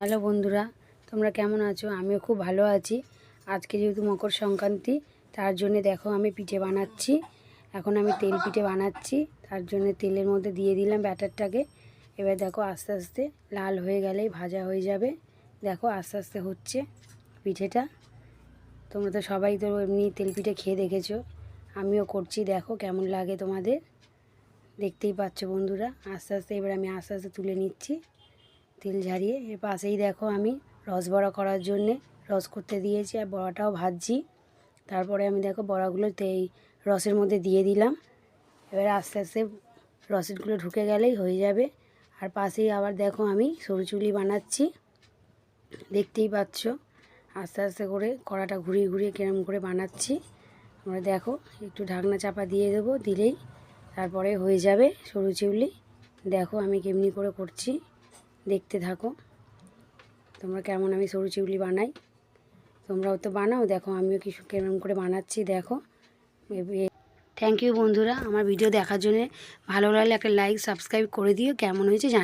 Hello বন্ধুরা, তোমরা কেমন আছো? আমিও খুব ভালো আছি। আজকে যেহেতু মকর সংক্রান্তি, তার জন্য দেখো আমি পিঠে বানাচ্ছি। এখন আমি তেল পিঠে বানাচ্ছি, তার জন্য তেলের মধ্যে দিয়ে দিলাম ব্যাটারটাকে। এবার দেখো আস্তে আস্তে লাল হয়ে গেলেই ভাজা হয়ে যাবে। দেখো আস্তে আস্তে হচ্ছে পিঠেটা। তোমরা তো সবাই তো এমনি তেল পিঠে খেয়ে দেখেছো, আমিও করছি। দেখো কেমন লাগে তোমাদের, দেখতেই পাচ্ছ বন্ধুরা। আস্তে আস্তে এবার আমি আস্তে আস্তে তুলে নিচ্ছি তেল ঝারিয়ে। এর পাশেই দেখো আমি রস বড়া করার জন্যে রস করতে দিয়েছি, আর বড়াটাও ভাজছি। তারপরে আমি দেখো বড়াগুলো এই রসের মধ্যে দিয়ে দিলাম। এবার আস্তে আস্তে রসেরগুলো ঢুকে গেলেই হয়ে যাবে। আর পাশেই আবার দেখো আমি সরু চুলি বানাচ্ছি, দেখতেই পাচ্ছ। আস্তে আস্তে করে কড়াটা ঘুরিয়ে ঘুরিয়ে কেরম করে বানাচ্ছি। আমরা দেখো একটু ঢাকনা চাপা দিয়ে দেবো, দিলেই তারপরে হয়ে যাবে সরু চিউলি। দেখো আমি কেমনি করে করছি, দেখতে থাকো তোমরা কেমন আমি সরু চিউলি বানাই। তোমরাও তো বানাও, দেখো আমিও কিছু কেমন করে বানাচ্ছি দেখো। থ্যাংক ইউ বন্ধুরা, আমার ভিডিও দেখার জন্য। ভালো লাগলে একটা লাইক সাবস্ক্রাইব করে দিও। কেমন হয়েছে জানি।